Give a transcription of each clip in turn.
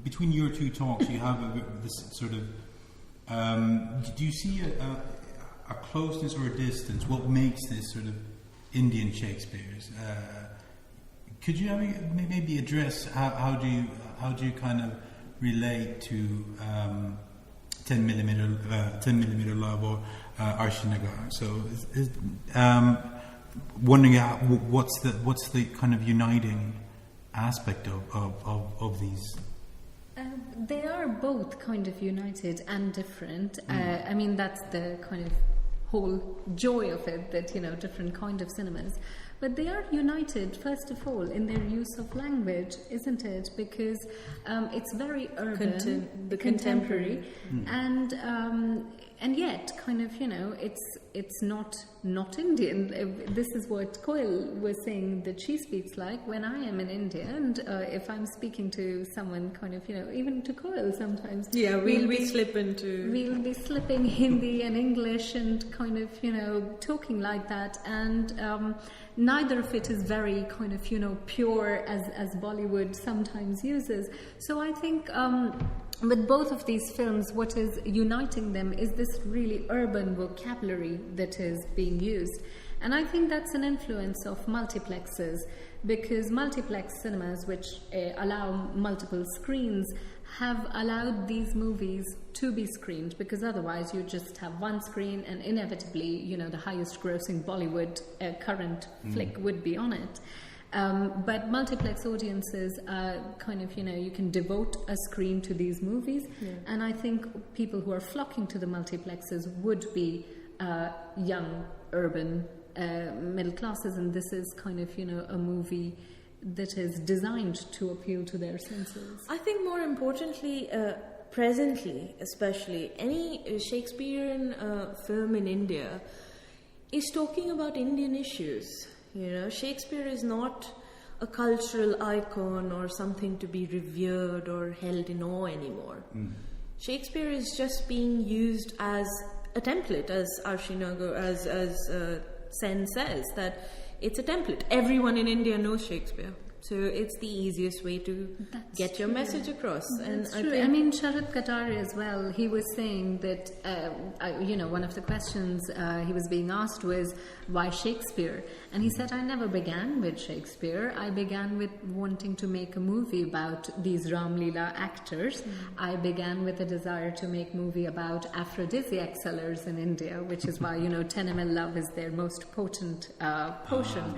between your two talks, you have this sort of. Do you see a closeness or a distance? What makes this sort of Indian Shakespeare's? Could you maybe address how do you kind of relate to 10mm Love or Arshinagar? So, wondering what's the kind of uniting aspect of these. They are both kind of united and different. I mean, that's the kind of whole joy of it, that, you know, different kind of cinemas. But they are united, first of all, in their use of language, isn't it? Because it's very urban, contemporary, and yet, kind of, you know, it's not Indian. This is what Koil was saying that she speaks like when I am in India, and if I'm speaking to someone, kind of, you know, even to Koil sometimes. Yeah, we'll be slipping Hindi and English and kind of, you know, talking like that, and neither of it is very kind of, you know, pure as Bollywood sometimes uses. So I think with both of these films, what is uniting them is this really urban vocabulary that is being used. And I think that's an influence of multiplexes, because multiplex cinemas, which allow multiple screens, have allowed these movies to be screened, because otherwise you just have one screen and inevitably, you know, the highest grossing Bollywood current flick would be on it. But multiplex audiences are kind of, you know, you can devote a screen to these movies, and I think people who are flocking to the multiplexes would be young, urban, middle classes, and this is kind of, you know, a movie that is designed to appeal to their senses. I think more importantly, presently especially, any Shakespearean film in India is talking about Indian issues. You know, Shakespeare is not a cultural icon or something to be revered or held in awe anymore. Shakespeare is just being used as a template, as Arshinagar, as Sen says, that it's a template. Everyone in India knows Shakespeare. So it's the easiest way to get your message across. That's true. I mean, Sharat Katare as well, he was saying that, you know, one of the questions he was being asked was, why Shakespeare? And he said, I never began with Shakespeare. I began with wanting to make a movie about these Ram Leela actors. I began with a desire to make a movie about aphrodisiac sellers in India, which is why, you know, 10ml Love is their most potent potion.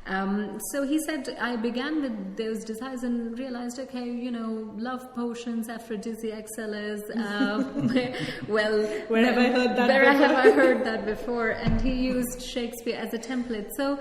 So he said, I began with those desires and realized, okay, you know, love potions, aphrodisiac sellers, well, where have I heard that before? And he used Shakespeare as a template. So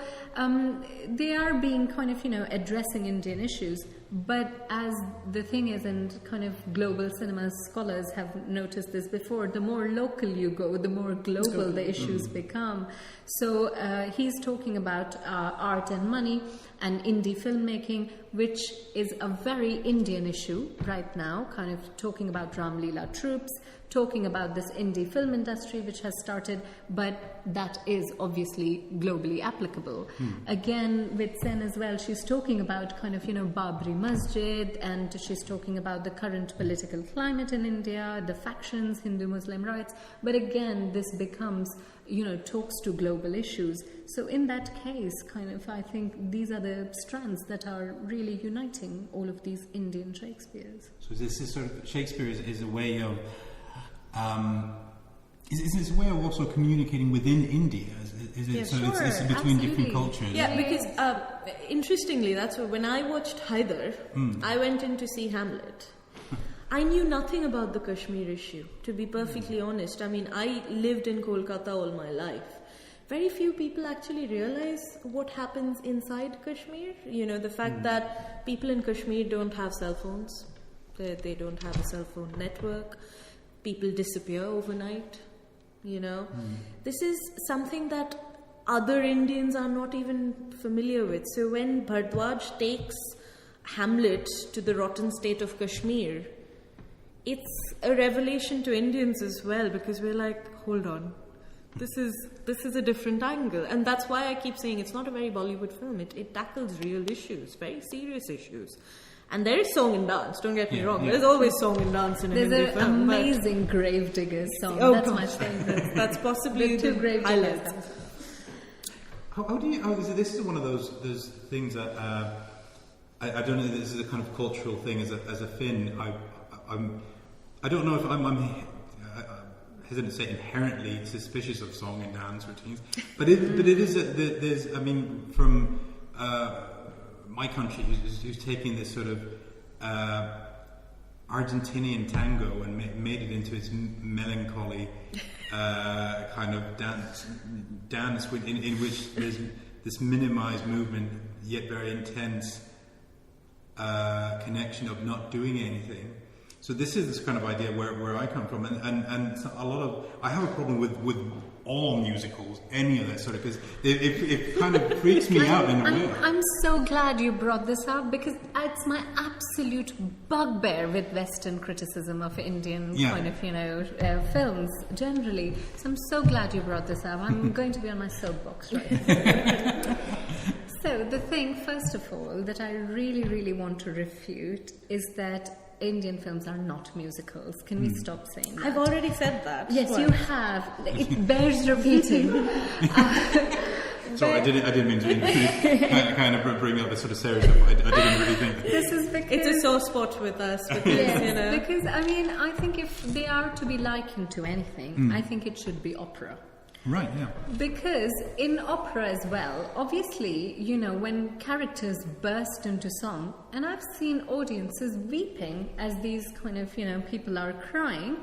they are being kind of, you know, addressing Indian issues. But as the thing is, and kind of global cinema scholars have noticed this before, the more local you go, the more global the issues become. So he's talking about art and money and indie filmmaking, which is a very Indian issue right now, kind of talking about Ram Leela troops, talking about this indie film industry which has started, but that is obviously globally applicable. Again, with Sen as well, she's talking about kind of, you know, Babri Masjid, and she's talking about the current political climate in India, the factions, Hindu-Muslim rights, but again, this becomes, you know, talks to global issues. So in that case, kind of, I think these are the strands that are really uniting all of these Indian Shakespeares. So this is sort of, Shakespeare is a way of is this a way of also communicating within India? Is it, Yeah, so sure, it's between absolutely. different cultures? Yeah, because interestingly, that's when I watched Haider, I went in to see Hamlet. I knew nothing about the Kashmir issue, to be perfectly honest. I mean, I lived in Kolkata all my life. Very few people actually realize what happens inside Kashmir. You know, the fact that people in Kashmir don't have cell phones. They don't have a cell phone network. People disappear overnight, you know. This is something that other Indians are not even familiar with. So when Bhardwaj takes Hamlet to the rotten state of Kashmir, it's a revelation to Indians as well, because we're like, hold on, this is a different angle. And that's why I keep saying it's not a very Bollywood film. It tackles real issues, very serious issues. And there is song and dance, don't get me wrong. Yeah. There's always song and dance in a Hindi There's film. an amazing Gravediggers song. Oh, That's gosh. my favorite. That's possibly The two the Gravediggers highlights. songs. How do you? This is one of those things that I don't know. This is a kind of cultural thing. As a Finn, I don't know if I'm hesitant to say inherently suspicious of song and dance routines, but it is. There's. I mean, from my country, who's taking this sort of Argentinian tango and made it into its melancholy kind of dance in which there's this minimized movement yet very intense connection of not doing anything. So this is this kind of idea where I come from, and so a lot of I have a problem with all musicals, any of that sort of, because it kind of freaks me out in a way. I'm so glad you brought this up, because it's my absolute bugbear with Western criticism of Indian kind of, films generally. So I'm so glad you brought this up. I'm going to be on my soapbox right now. So the thing, first of all, that I really, really want to refute is that Indian films are not musicals. Can we stop saying that? I've already said that. Yes, you have. It bears repeating. Sorry, I didn't mean to kind of bring up this sort of serious stuff. I didn't really think. This is because It's a sore spot with us. Because, yes, because I mean, I think if they are to be likened to anything, I think it should be opera. Right, yeah. Because in opera as well, obviously, when characters burst into song, and I've seen audiences weeping as these kind of, people are crying.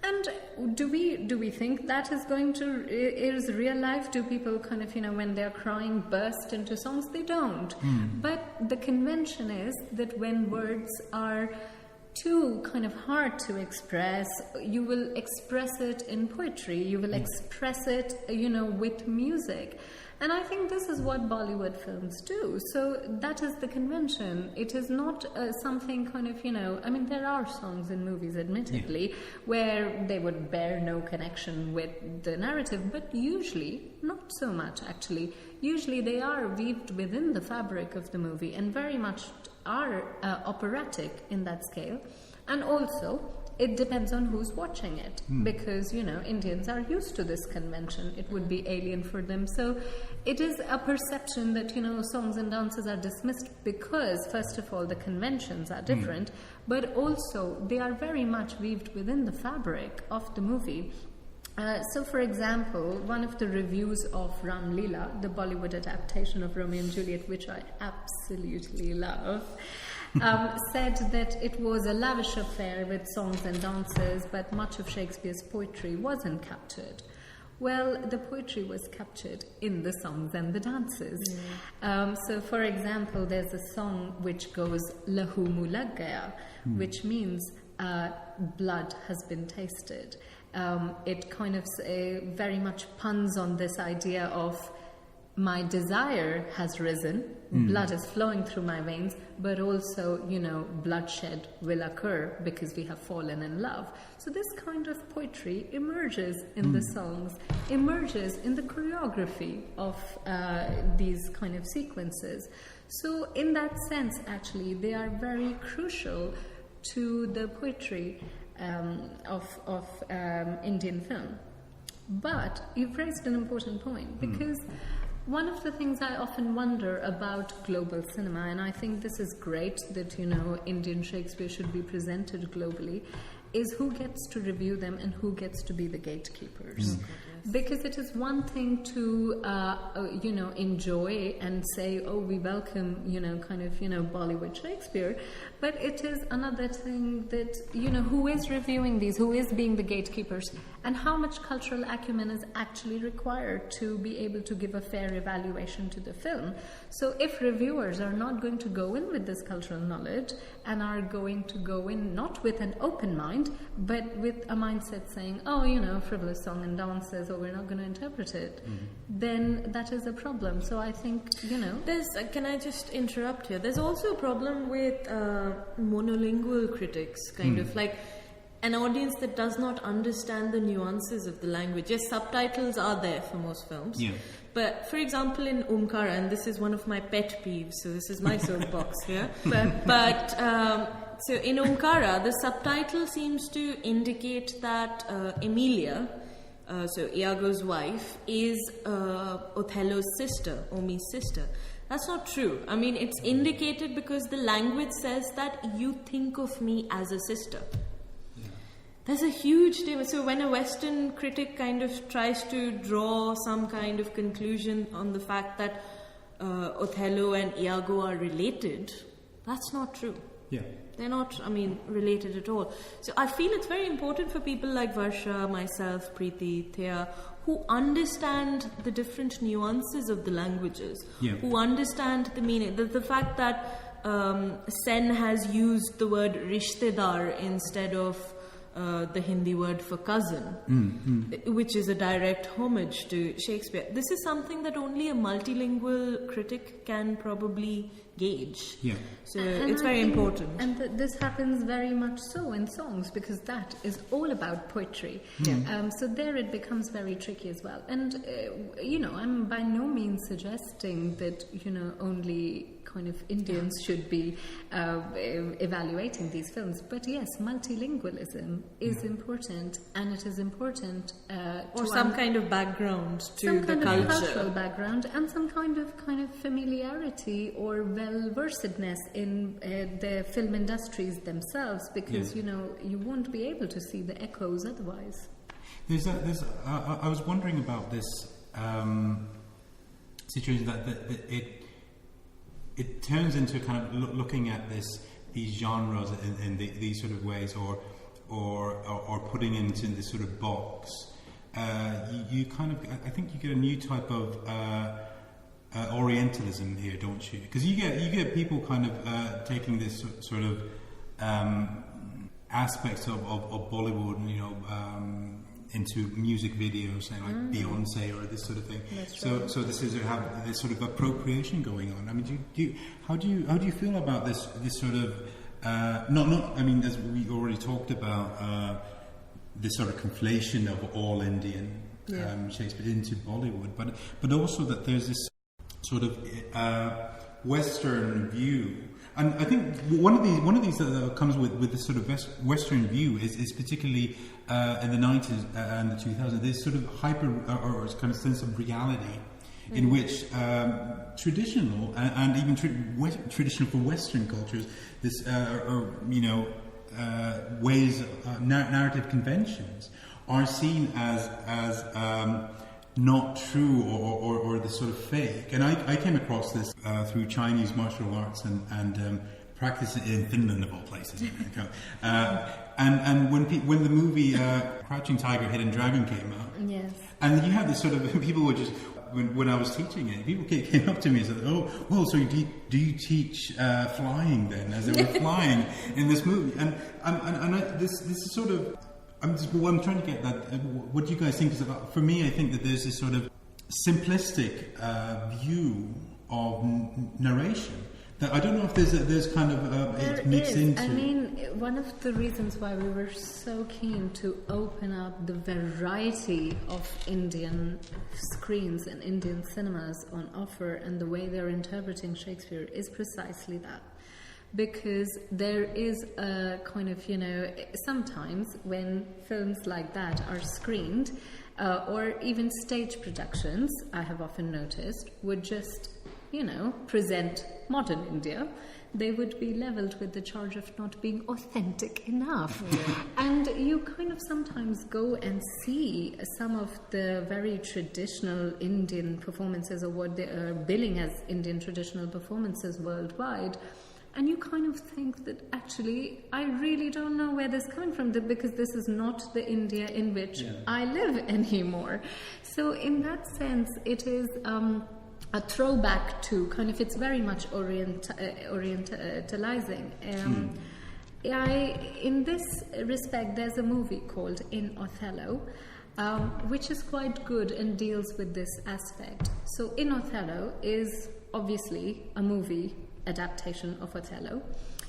And do we think that is going to, is real life? Do people kind of, when they're crying, burst into songs? They don't. But the convention is that when words are too kind of hard to express, you will express it in poetry, you will express it, with music. And I think this is what Bollywood films do. So that is the convention. It is not something kind of, I mean, there are songs in movies, admittedly, where they would bear no connection with the narrative, but usually, not so much actually. Usually they are weaved within the fabric of the movie and very much are operatic in that scale. And also, it depends on who's watching it, because, Indians are used to this convention. It would be alien for them. So it is a perception that, songs and dances are dismissed because, first of all, the conventions are different, but also they are very much weaved within the fabric of the movie. So, for example, one of the reviews of Ram Leela, the Bollywood adaptation of Romeo and Juliet, which I absolutely love, said that it was a lavish affair with songs and dances, but much of Shakespeare's poetry wasn't captured. Well, the poetry was captured in the songs and the dances. So, for example, there's a song which goes Lahu Muh Lag Gaya, which means blood has been tasted. It kind of very much puns on this idea of my desire has risen, blood is flowing through my veins, but also, bloodshed will occur because we have fallen in love. So this kind of poetry emerges in the songs, emerges in the choreography of these kind of sequences. So in that sense, actually, they are very crucial to the poetry of Indian film. But you've raised an important point, because one of the things I often wonder about global cinema, and I think this is great that, Indian Shakespeare should be presented globally, is who gets to review them and who gets to be the gatekeepers. Because it is one thing to, enjoy and say, oh, we welcome, Bollywood Shakespeare. But it is another thing that, who is reviewing these, who is being the gatekeepers, and how much cultural acumen is actually required to be able to give a fair evaluation to the film. So if reviewers are not going to go in with this cultural knowledge and are going to go in not with an open mind, but with a mindset saying, oh, frivolous song and dances, or we're not going to interpret it, then that is a problem. So I think, There's, can I just interrupt here? There's also a problem with monolingual critics, kind of like, an audience that does not understand the nuances of the language. Yes, subtitles are there for most films. Yeah. But for example, in Omkara, and this is one of my pet peeves, so this is my soapbox here. So in Omkara, the subtitle seems to indicate that Emilia, so Iago's wife, is Othello's sister, Omi's sister. That's not true. I mean, it's indicated because the language says that you think of me as a sister. There's a huge difference. So when a Western critic kind of tries to draw some kind of conclusion on the fact that Othello and Iago are related, that's not true. Yeah. They're not, related at all. So I feel it's very important for people like Varsha, myself, Preeti, Thea, who understand the different nuances of the languages, who understand the meaning. The fact that Sen has used the word rishtedar instead of the Hindi word for cousin, which is a direct homage to Shakespeare. This is something that only a multilingual critic can probably gauge. Yeah. So it's very important. And this happens very much so in songs, because that is all about poetry. Yeah. So there it becomes very tricky as well. And, I'm by no means suggesting that, only kind of Indians should be evaluating these films. But yes, multilingualism is important, and it is important or some kind of background to the culture. Some kind of cultural background and some kind of familiarity or well-versedness in the film industries themselves, because, you won't be able to see the echoes otherwise. I was wondering about this situation that it turns into kind of looking at these genres in these sort of ways, or putting into this sort of box. You kind of, I think you get a new type of Orientalism here, don't you? Because you get people kind of taking this sort of aspects of Bollywood, into music videos, say like Beyonce or this sort of thing. So this is have this sort of appropriation going on. I mean, how do you feel about this sort of as we already talked about this sort of conflation of all Indian Shakespeare into Bollywood, but also that there's this sort of Western view. And I think one of these that comes with this sort of Western view is particularly in the 90s and the 2000s. This sort of hyper or kind of sense of reality in which traditional and even traditional for Western cultures, this ways, narrative conventions are seen as not true or the sort of fake. And I came across this through Chinese martial arts and practice in Finland of all places. And when the movie Crouching Tiger, Hidden Dragon came out, and you had this sort of people were just when I was teaching it, people came up to me and said, "Oh, well, so do you teach flying then?" As they were flying in this movie, and this is sort of. I'm trying to get that. What do you guys think is about? For me, I think that there's this sort of simplistic view of narration that I don't know if there's kind of it mixed into. I mean, one of the reasons why we were so keen to open up the variety of Indian screens and Indian cinemas on offer and the way they're interpreting Shakespeare is precisely that. Because there is a kind of, sometimes when films like that are screened, or even stage productions, I have often noticed, would just, present modern India, they would be leveled with the charge of not being authentic enough. And you kind of sometimes go and see some of the very traditional Indian performances, or what they are billing as Indian traditional performances worldwide. And you kind of think that actually, I really don't know where this is coming from, because this is not the India in which I live anymore. So in that sense, it is a throwback to kind of, it's very much orientalizing. In this respect, there's a movie called In Othello, which is quite good and deals with this aspect. So In Othello is obviously a movie adaptation of Othello.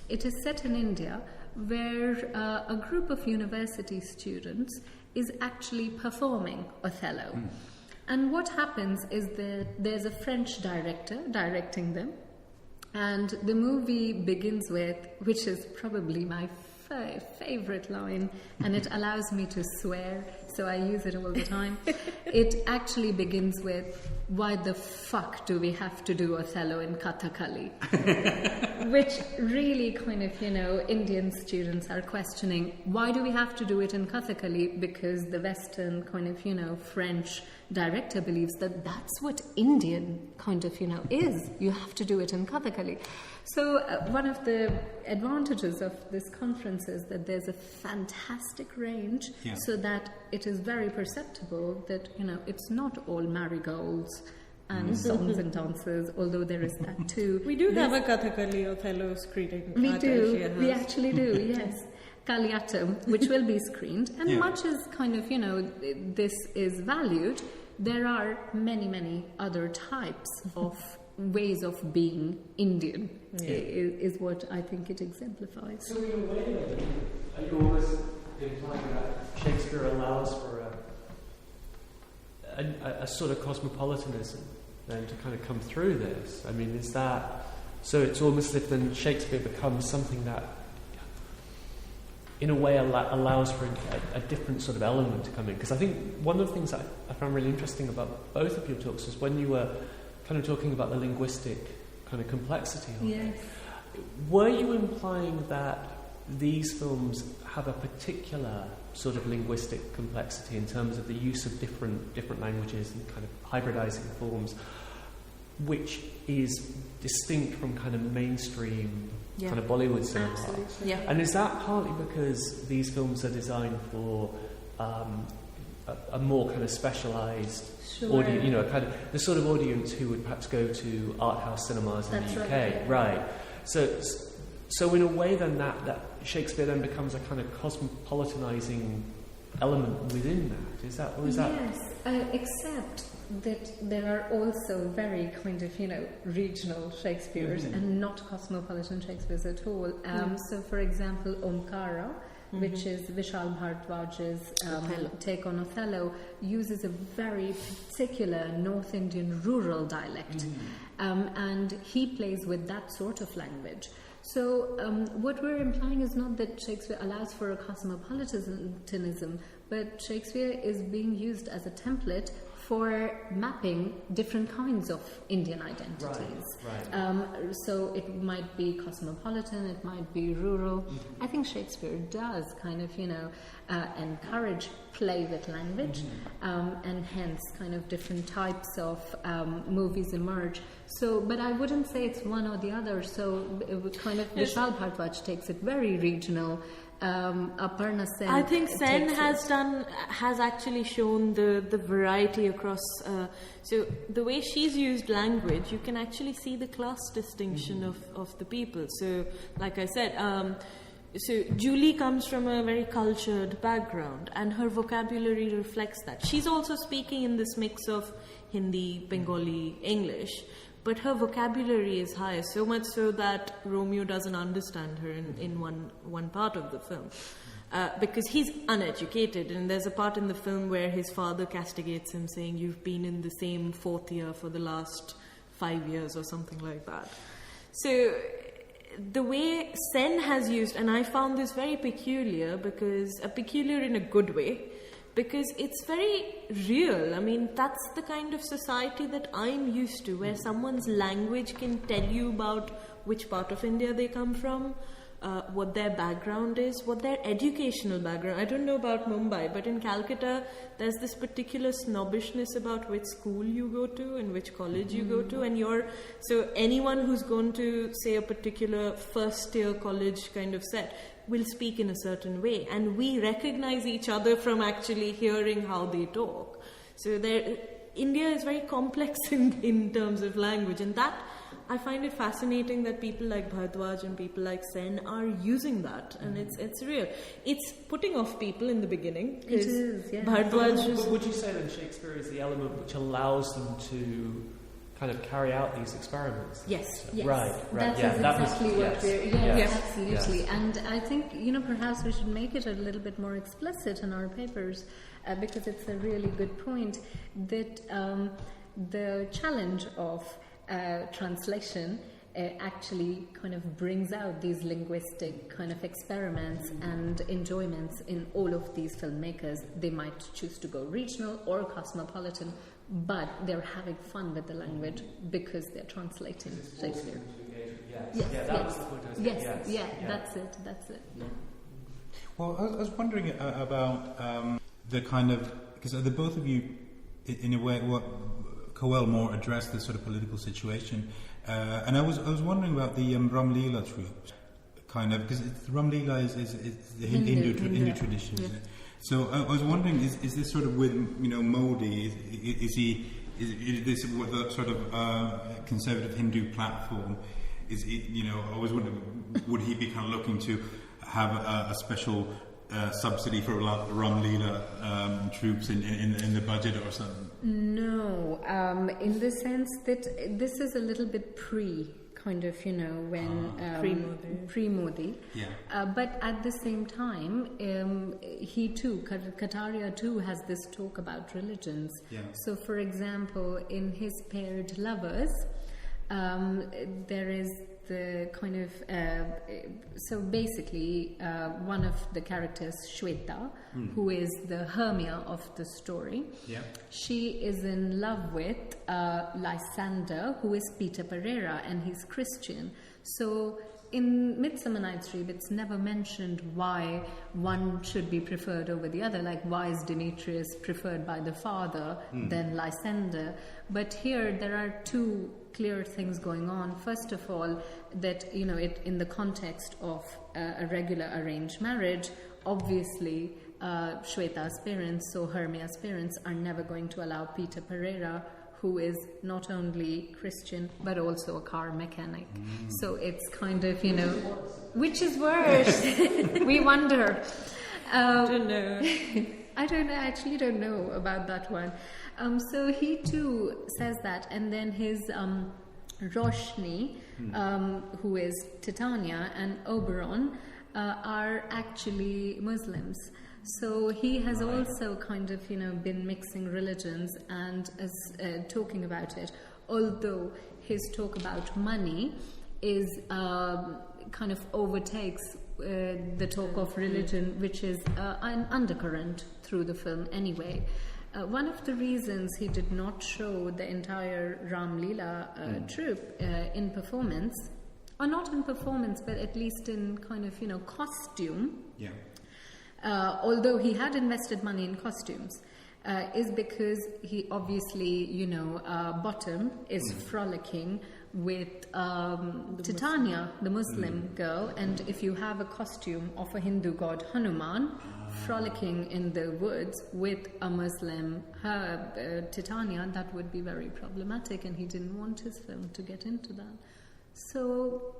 It is set in India, where a group of university students is actually performing Othello. And what happens is that there's a French director directing them, and the movie begins with, which is probably my favorite line, and it allows me to swear, so I use it all the time. It actually begins with, "Why the fuck do we have to do Othello in Kathakali?" Which really kind of, Indian students are questioning, why do we have to do it in Kathakali? Because the Western kind of, French director believes that that's what Indian kind of, is. You have to do it in Kathakali. So one of the advantages of this conference is that there's a fantastic range, so that it is very perceptible that, it's not all marigolds and songs and dances, although there is that too. We do have a Kathakali Othello screening. We do. We actually do, yes. Kaliatam, which will be screened. And much as kind of, this is valued, there are many, many other types of ways of being Indian, is what I think it exemplifies. So in a way, are you always implying that Shakespeare allows for a sort of cosmopolitanism then to kind of come through this? I mean, is that... So it's almost as if then Shakespeare becomes something that in a way allows for a different sort of element to come in. Because I think one of the things that I found really interesting about both of your talks was when you were kind of talking about the linguistic kind of complexity of it. Were you implying that these films have a particular sort of linguistic complexity in terms of the use of different languages and kind of hybridizing forms, which is distinct from kind of mainstream kind of Bollywood cinema? Absolutely. Yeah. And is that partly because these films are designed for a more kind of specialised audience, kind of the sort of audience who would perhaps go to art house cinemas in the UK, right? So in a way, then that Shakespeare then becomes a kind of cosmopolitanizing element within that. Is that? Yes, except that there are also very kind of regional Shakespeares and not cosmopolitan Shakespeares at all. So, for example, Omkara, which is Vishal Bhardwaj's take on Othello, uses a very particular North Indian rural dialect, and he plays with that sort of language. So what we're implying is not that Shakespeare allows for a cosmopolitanism, but Shakespeare is being used as a template for mapping different kinds of Indian identities. Right. So it might be cosmopolitan, it might be rural. I think Shakespeare does kind of, encourage play with language, and hence kind of different types of movies emerge. So, but I wouldn't say it's one or the other. So it would kind of, Vishal Bhardwaj takes it very regional. Aparna Sen. I think Sen has actually shown the variety across. So the way she's used language, you can actually see the class distinction of the people. So, like I said, so Julie comes from a very cultured background, and her vocabulary reflects that. She's also speaking in this mix of Hindi, Bengali, English. But her vocabulary is high, so much so that Romeo doesn't understand her in one part of the film. Because he's uneducated, and there's a part in the film where his father castigates him, saying, "You've been in the same fourth year for the last 5 years," or something like that. So the way Sen has used, and I found this very peculiar, peculiar in a good way, because it's very real. I mean, that's the kind of society that I'm used to, where someone's language can tell you about which part of India they come from, what their background is, what their educational background. I don't know about Mumbai, but in Calcutta, there's this particular snobbishness about which school you go to and which college you go to, and so anyone who's gone to, say, a particular first-year college kind of set will speak in a certain way, and we recognize each other from actually hearing how they talk. So India is very complex in terms of language, and that I find it fascinating that people like Bhardwaj and people like Sen are using that, and it's real. It's putting off people in the beginning. It is, yeah. Bhardwaj but would you say that Shakespeare is the element which allows them to kind of carry out these experiments. Yes. Yes, Right. That Yeah, is that exactly was, what yes. we're. Yes. Yes, absolutely. Yes. And I think perhaps we should make it a little bit more explicit in our papers because it's a really good point that the challenge of translation actually kind of brings out these linguistic kind of experiments and enjoyments in all of these filmmakers. They might choose to go regional or cosmopolitan, but they're having fun with the language because they're translating Shakespeare. Yes. Yeah, that was the point I was making. Yes, Yes. yeah, that's it. Yeah. Well, I was wondering about the kind of, because the both of you, in a way, Coel more addressed this sort of political situation, and I was wondering about the Ram Leela troupe, kind of, because Ram Leela is the Hindu tradition, yeah. isn't it? So I was wondering, is this sort of with Modi? Is this with the sort of conservative Hindu platform? Is it, I was wondering, would he be kind of looking to have a special subsidy for Ram Leela troops in the budget or something? No, in the sense that this is a little bit when pre-Modi. Yeah. But at the same time, he too, Kataria too, has this talk about religions. Yeah. So, for example, in his Paired Lovers, there is the kind of so basically one of the characters, Shweta, who is the Hermia of the story. Yeah. She is in love with Lysander, who is Peter Pereira, and he's Christian. So in Midsummer Night's Dream, it's never mentioned why one should be preferred over the other, like why is Demetrius preferred by the father than Lysander. But here there are two clear things going on. First of all, that it in the context of a regular arranged marriage, obviously Shweta's parents, so Hermia's parents, are never going to allow Peter Pereira, who is not only Christian but also a car mechanic. So it's kind of which is worse? We wonder. I don't know. I actually don't know about that one. So he too says that, and then his Roshni, who is Titania, and Oberon are actually Muslims. So he has also kind of been mixing religions and talking about it. Although his talk about money is kind of overtakes the talk of religion, which is an undercurrent through the film anyway. One of the reasons he did not show the entire Ram Leela troupe in performance, or not in performance, but at least in kind of costume. Yeah. Although he had invested money in costumes, is because he obviously, Bottom is frolicking with Titania, the Muslim girl, and if you have a costume of a Hindu god Hanuman frolicking in the woods with a Muslim Titania, that would be very problematic, and he didn't want his film to get into that. So,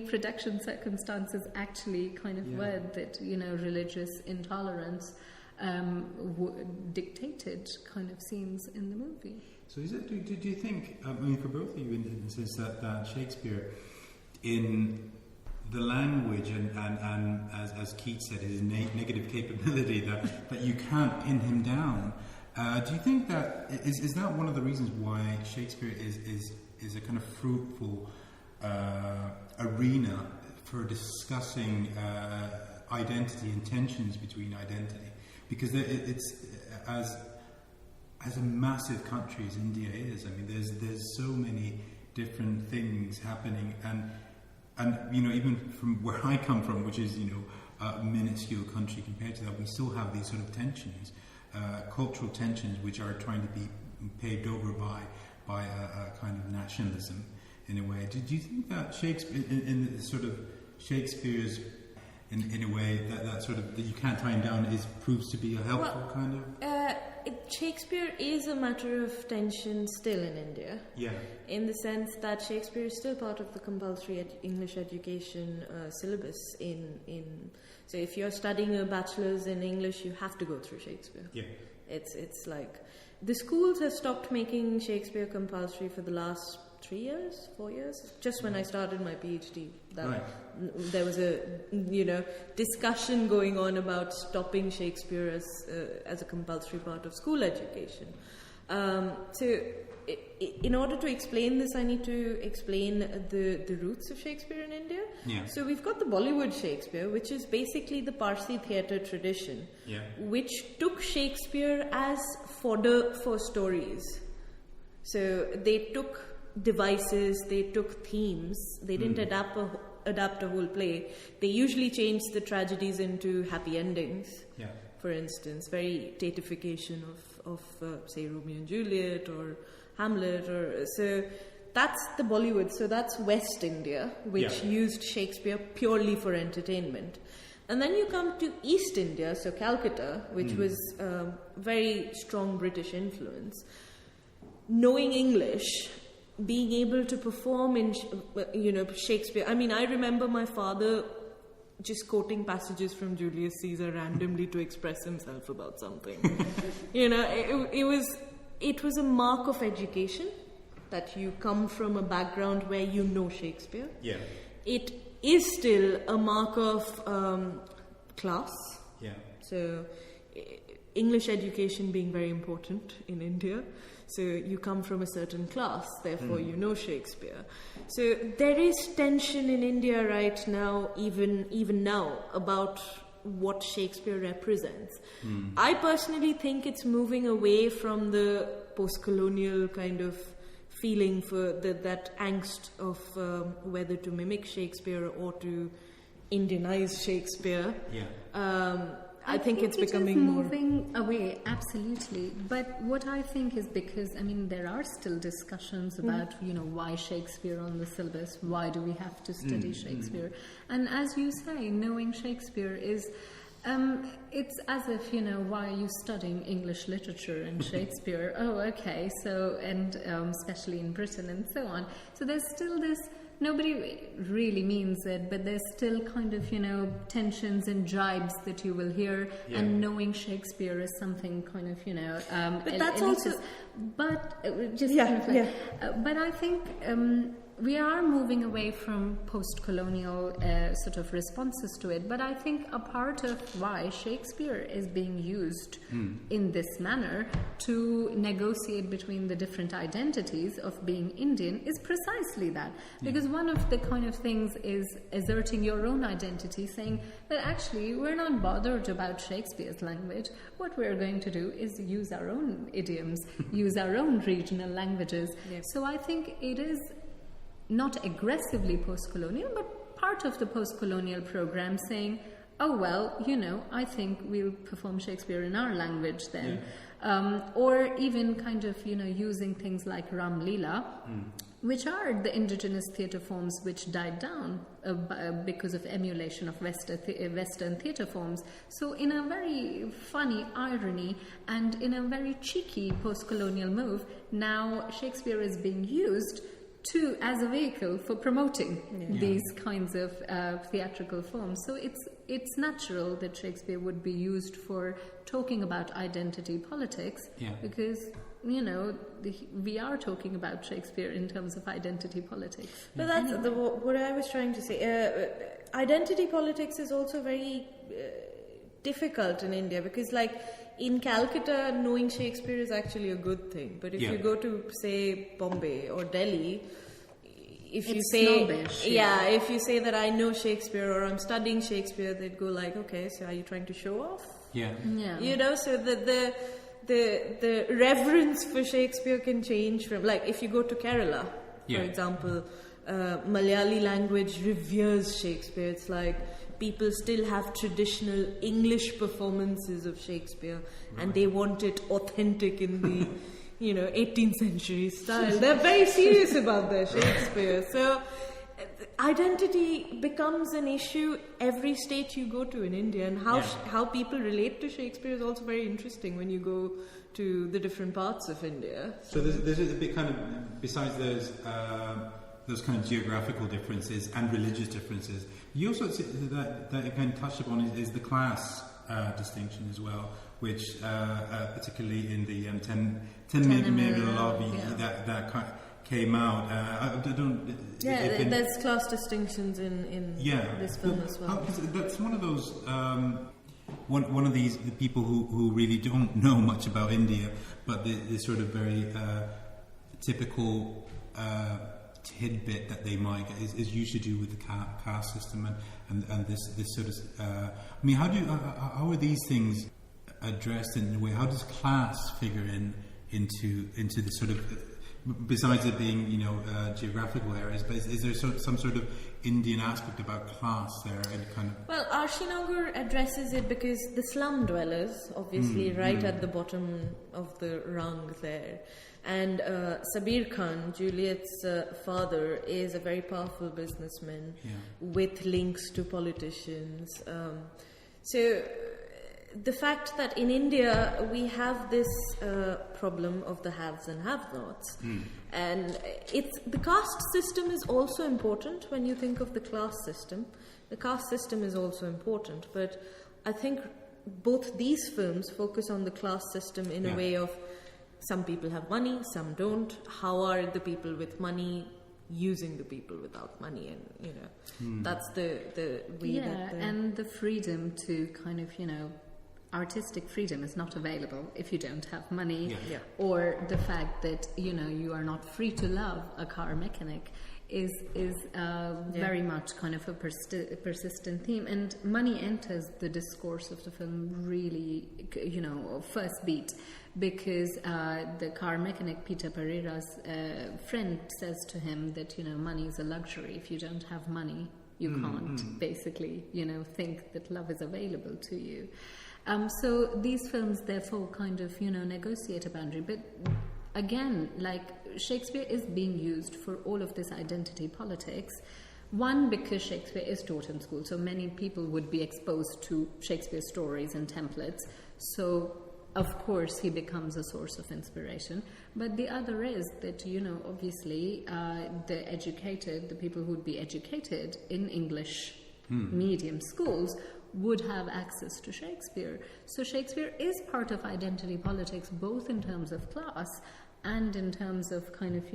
production circumstances actually kind of were that, religious intolerance dictated kind of scenes in the movie. So is it, do you think, for both of you, in the sense that Shakespeare, in the language and as Keith said, his negative capability, that you can't pin him down, do you think that, is that one of the reasons why Shakespeare is a kind of fruitful arena for discussing identity and tensions between identity? Because it's as a massive country as India is, there's so many different things happening, and even from where I come from, which is a minuscule country compared to that, we still have these sort of tensions, cultural tensions, which are trying to be paved over by a kind of nationalism in a way. Do you think that Shakespeare, in sort of Shakespeare's, in a way that sort of that you can't tie him down, proves to be a helpful kind of? Shakespeare is a matter of tension still in India. Yeah. In the sense that Shakespeare is still part of the compulsory English education syllabus. So if you're studying a bachelor's in English, you have to go through Shakespeare. Yeah. It's like the schools have stopped making Shakespeare compulsory for the last 3 years, 4 years. Just when I started my PhD, there was a discussion going on about stopping Shakespeare as a compulsory part of school education. So, in order to explain this, I need to explain the roots of Shakespeare in India. Yeah. So we've got the Bollywood Shakespeare, which is basically the Parsi theatre tradition, which took Shakespeare as fodder for stories. So they took devices, they took themes, they didn't adapt a whole play. They usually changed the tragedies into happy endings. Yeah. For instance, very tatification of say Romeo and Juliet or Hamlet, so that's the Bollywood. So that's West India, which used Shakespeare purely for entertainment. And then you come to East India, so Calcutta, which was very strong British influence. Knowing English, being able to perform in Shakespeare. I mean, I remember my father just quoting passages from Julius Caesar randomly to express himself about something. It was a mark of education that you come from a background where you know Shakespeare. Yeah. It is still a mark of class. Yeah. So English education being very important in India. So you come from a certain class, therefore you know Shakespeare. So there is tension in India right now, even now, about what Shakespeare represents. I personally think it's moving away from the post-colonial kind of feeling for that angst of whether to mimic Shakespeare or to Indianize Shakespeare. Yeah. I think it's becoming moving away, absolutely. But what I think is because, there are still discussions about, why Shakespeare on the syllabus, why do we have to study Shakespeare? And as you say, knowing Shakespeare is, it's as if, why are you studying English literature and Shakespeare? Oh, okay, so, and especially in Britain and so on. So there's still this, nobody really means it, but there's still kind of, tensions and jibes that you will hear, and knowing Shakespeare is something kind of, but that's also... But but I think we are moving away from post-colonial sort of responses to it. But I think a part of why Shakespeare is being used in this manner to negotiate between the different identities of being Indian is precisely that. Because one of the kind of things is asserting your own identity, saying that actually we're not bothered about Shakespeare's language. What we're going to do is use our own idioms, use our own regional languages. So I think it is not aggressively post-colonial, but part of the post-colonial program saying, oh, well, I think we'll perform Shakespeare in our language then. Or even kind of, using things like Ram Leela, which are the indigenous theatre forms which died down because of emulation of Western theatre forms. So in a very funny irony and in a very cheeky post-colonial move, now Shakespeare is being used as a vehicle for promoting these kinds of theatrical forms. So it's natural that Shakespeare would be used for talking about identity politics, because we are talking about Shakespeare in terms of identity politics. But that's what I was trying to say. Identity politics is also very difficult in India, because in Calcutta, knowing Shakespeare is actually a good thing. But if you go to, say, Bombay or Delhi, if you say that I know Shakespeare or I'm studying Shakespeare, they'd go like, okay, so are you trying to show off? So the reverence for Shakespeare can change from, if you go to Kerala, for example, Malayali language reveres Shakespeare. It's like people still have traditional English performances of Shakespeare, and they want it authentic in the 18th century style. They're very serious about their Shakespeare. So identity becomes an issue every state you go to in India, and how people relate to Shakespeare is also very interesting when you go to the different parts of India. So there's a bit kind of, besides those kind of geographical differences and religious differences, you also that again touched upon is the class distinction as well, which particularly in the 10 million lobby that came out. There's class distinctions in this film as well. That's one of those. One of these people who really don't know much about India, but the sort of very typical tidbit that they might get is usually to do with the caste system and this sort of. I mean, how are these things addressed in a way? How does class figure into the sort of, besides it being geographical areas, but is there some sort of Indian aspect about class there? And kind of. Well, Arshinagar addresses it because the slum dwellers, obviously, at the bottom of the rung there. And Sabir Khan, Juliet's father, is a very powerful businessman with links to politicians. So the fact that in India we have this problem of the haves and have-nots, and the caste system is also important when you think of the class system. The caste system is also important, but I think both these films focus on the class system in a way of some people have money, some don't. How are the people with money using the people without money? And that's the way that and the freedom to kind of artistic freedom is not available if you don't have money, or the fact that you are not free to love a car mechanic is very much kind of a persistent theme, and money enters the discourse of the film really, first beat, because the car mechanic Peter Pereira's friend says to him that money is a luxury. If you don't have money, you can't basically think that love is available to you. So these films therefore kind of negotiate a boundary, but again, like Shakespeare is being used for all of this identity politics. One, because Shakespeare is taught in school, so many people would be exposed to Shakespeare stories and templates, so of course he becomes a source of inspiration. But the other is that obviously the people who would be educated in English medium schools would have access to Shakespeare. So Shakespeare is part of identity politics, both in terms of class and in terms of kind of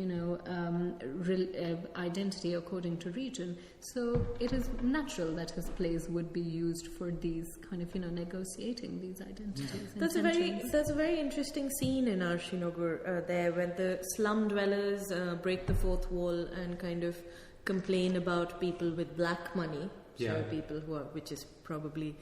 identity according to region. So it is natural that his plays would be used for these kind of negotiating these identities. There's a very interesting scene in Arshinagar there when the slum dwellers break the fourth wall and kind of complain about people with black money. So people which is probably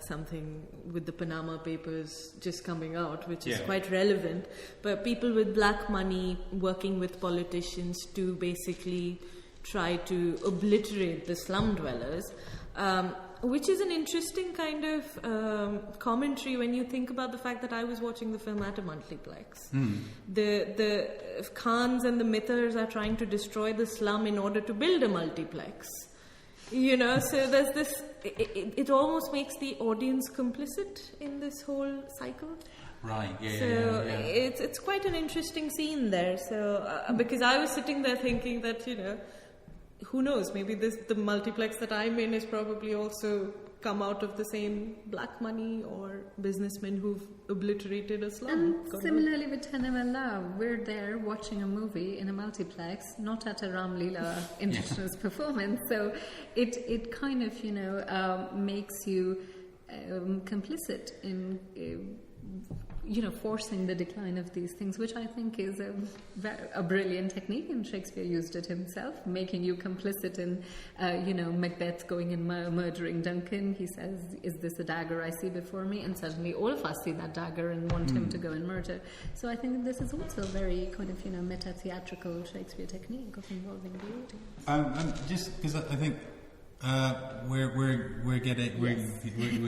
something with the Panama Papers just coming out, which is quite relevant. But people with black money working with politicians to basically try to obliterate the slum dwellers, which is an interesting kind of commentary when you think about the fact that I was watching the film at a multiplex. The Khans and the Mithers are trying to destroy the slum in order to build a multiplex. So there's this. It almost makes the audience complicit in this whole cycle. Right. It's quite an interesting scene there. So because I was sitting there thinking that who knows, maybe the multiplex that I'm in is probably also come out of the same black money or businessmen who've obliterated a slum. And similarly with Tenem Love, we're there watching a movie in a multiplex, not at a Ram Leela Indigenous performance. So it kind of makes you complicit in forcing the decline of these things, which I think is a brilliant technique, and Shakespeare used it himself, making you complicit in, Macbeth going and murdering Duncan. He says, "Is this a dagger I see before me?" And suddenly all of us see that dagger and want him to go and murder. So I think this is also a very kind of, meta-theatrical Shakespeare technique of involving the audience. Just because I think we're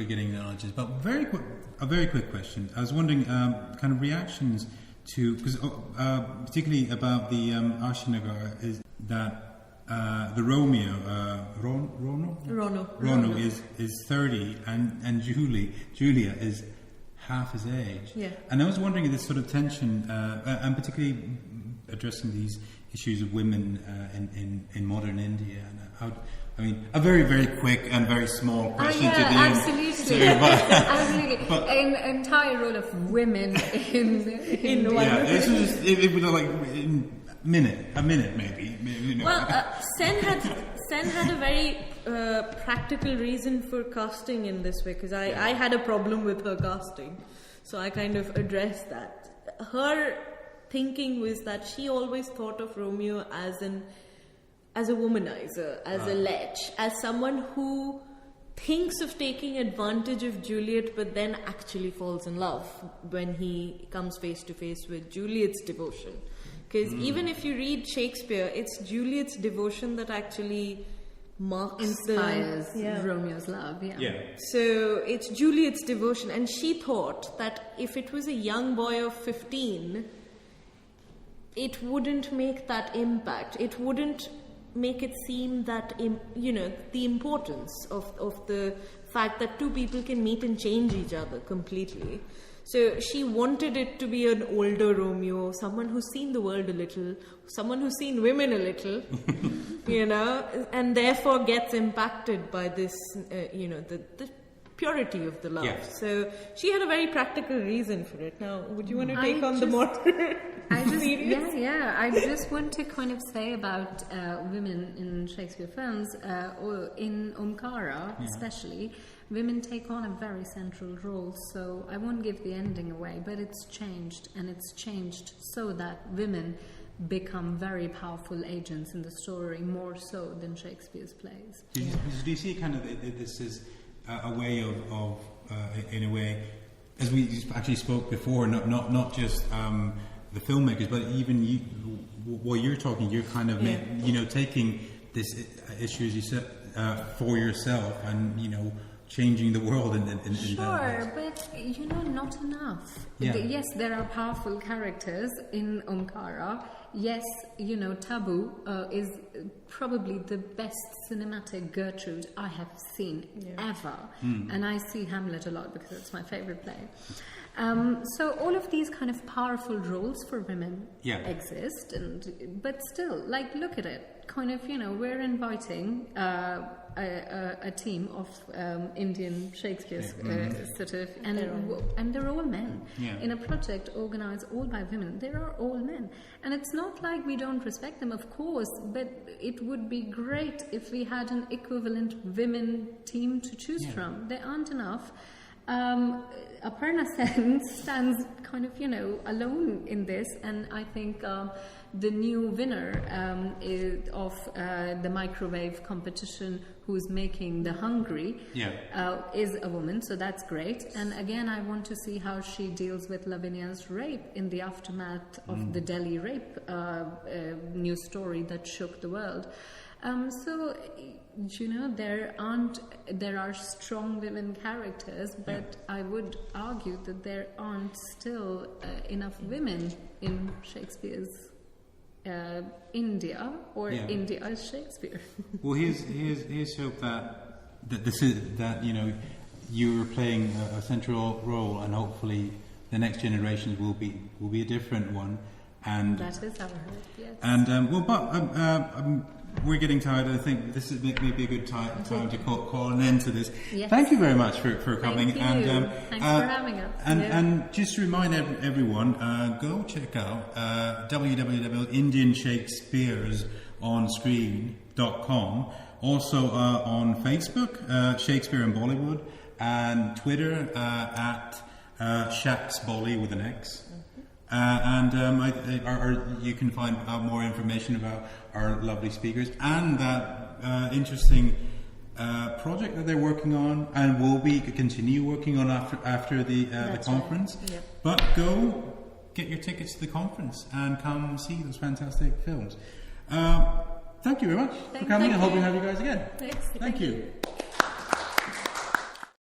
getting knowledge, but a very quick question. I was wondering, kind of reactions to, because particularly about the Arshinagar, is that the Romeo, Rono is 30, and Julia is half his age. Yeah. And I was wondering this sort of tension, and particularly addressing these issues of women in modern India, and how. I mean, a very, very quick and very small question to do. Absolutely. Absolutely. Absolutely. An entire role of women in one. Yeah, this was it was like in a minute maybe. You know. Well, Sen had a very practical reason for casting in this way, because I had a problem with her casting, so I kind of addressed that. Her thinking was that she always thought of Romeo as a womanizer, as a lech, as someone who thinks of taking advantage of Juliet but then actually falls in love when he comes face to face with Juliet's devotion. Because even if you read Shakespeare, it's Juliet's devotion that actually inspires Romeo's love. So it's Juliet's devotion, and she thought that if it was a young boy of 15, it wouldn't make that impact. It wouldn't make it seem that the importance of the fact that two people can meet and change each other completely. So she wanted it to be an older Romeo, someone who's seen the world a little, someone who's seen women a little, and therefore gets impacted by this, the purity of the love. Yeah. So she had a very practical reason for it. Now, would you want to take on the more serious? I just want to kind of say about women in Shakespeare films, or in Omkara especially. Women take on a very central role, so I won't give the ending away, but it's changed, and it's changed so that women become very powerful agents in the story, more so than Shakespeare's plays. Do you see kind of this is a way of in a way, as we actually spoke before, not just the filmmakers, but even you, while you're talking, you're kind of taking this issue, as you said, for yourself, and changing the world in that way. But not enough. Yes, there are powerful characters in Omkara. Yes, Taboo is probably the best cinematic Gertrude I have seen ever. And I see Hamlet a lot because it's my favorite play. So all of these kind of powerful roles for women exist, but still, look at it. Kind of, we're inviting a team of Indian Shakespeare's sort of, and they're all men. In a project organized all by women, they are all men. And it's not like we don't respect them, of course, but it would be great if we had an equivalent women team to choose from. There aren't enough. Aparna Sen stands kind of, alone in this, and I think the new winner of the microwave competition, who's making The Hungry, is a woman, so that's great. And again, I want to see how she deals with Lavinia's rape in the aftermath of the Delhi rape news story that shook the world. So, there are strong women characters, but I would argue that there aren't still enough women in Shakespeare's India, or India as Shakespeare. Well, here's hope that you're playing a central role, and hopefully the next generations will be a different one. And that is our hope. Yes. And we're getting tired. I think this is maybe a good time to call an end to this. Yes. Thank you very much for coming. Thank you. Thanks for having us. And just to remind everyone, go check out www.indianshakespearesonscreen.com. Also on Facebook, Shakespeare in Bollywood, and Twitter at Shaksbolly with an X. You can find out more information about our lovely speakers and that interesting project that they're working on, and will be continue working on after the conference. Right. Yep. But go get your tickets to the conference and come see those fantastic films. Thank you very much for coming. I hope we have you guys again. Thanks. Thank you.